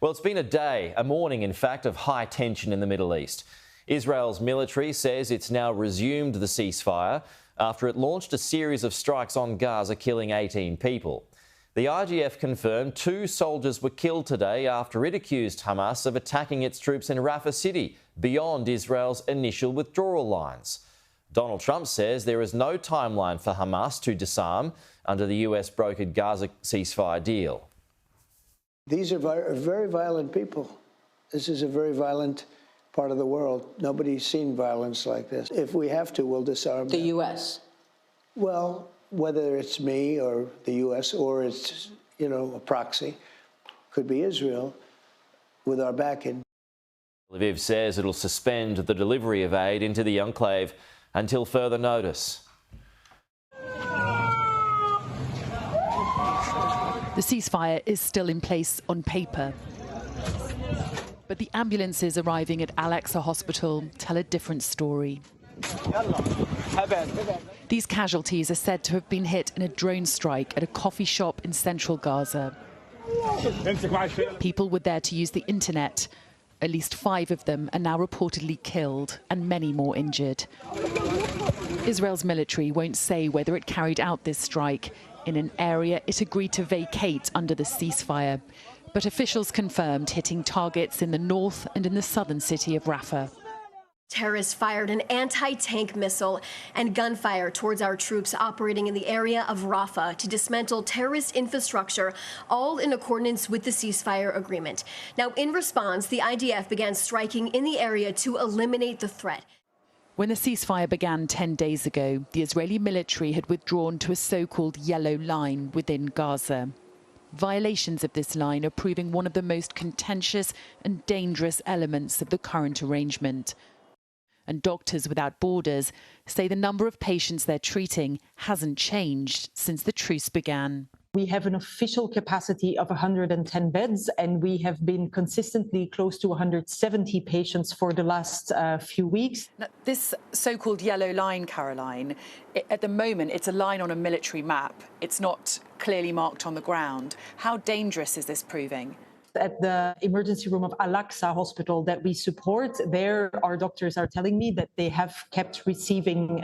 Well, it's been a morning, in fact, of high tension in the Middle East. Israel's military says it's now resumed the ceasefire after it launched a series of strikes on Gaza, killing 18 people. The IDF confirmed 2 soldiers were killed today after it accused Hamas of attacking its troops in Rafah city, beyond Israel's initial withdrawal lines. Donald Trump says there is no timeline for Hamas to disarm under the US brokered Gaza ceasefire deal. These are very violent people. This is a very violent part of the world. Nobody's seen violence like this. If we have to, we'll disarm them. The U.S.? Well, whether it's me or the U.S. or it's, a proxy, could be Israel with our backing. Lviv says it'll suspend the delivery of aid into the enclave until further notice. The ceasefire is still in place on paper. But the ambulances arriving at Al-Aqsa Hospital tell a different story. These casualties are said to have been hit in a drone strike at a coffee shop in central Gaza. People were there to use the internet. At least 5 of them are now reportedly killed and many more injured. Israel's military won't say whether it carried out this strike in an area it agreed to vacate under the ceasefire. But officials confirmed hitting targets in the north and in the southern city of Rafah. Terrorists fired an anti-tank missile and gunfire towards our troops operating in the area of Rafah to dismantle terrorist infrastructure, all in accordance with the ceasefire agreement. Now, in response, the IDF began striking in the area to eliminate the threat. When the ceasefire began 10 days ago, the Israeli military had withdrawn to a so-called yellow line within Gaza. Violations of this line are proving one of the most contentious and dangerous elements of the current arrangement. And Doctors Without Borders say the number of patients they're treating hasn't changed since the truce began. We have an official capacity of 110 beds, and we have been consistently close to 170 patients for the last few weeks. Now, this so-called yellow line, Caroline, at the moment it's a line on a military map. It's not clearly marked on the ground. How dangerous is this proving? At the emergency room of Al-Aqsa Hospital that we support, there our doctors are telling me that they have kept receiving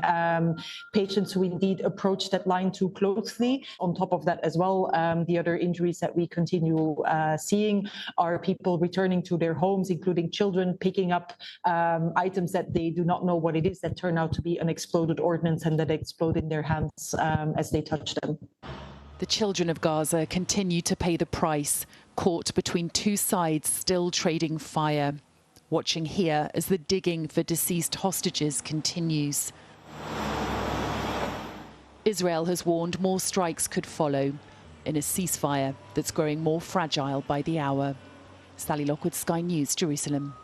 patients who indeed approach that line too closely. On top of that as well, the other injuries that we continue seeing are people returning to their homes, including children picking up items that they do not know what it is that turn out to be an exploded ordnance and that explode in their hands as they touch them. The children of Gaza continue to pay the price, caught between 2 sides still trading fire. Watching here as the digging for deceased hostages continues. Israel has warned more strikes could follow in a ceasefire that's growing more fragile by the hour. Sally Lockwood, Sky News, Jerusalem.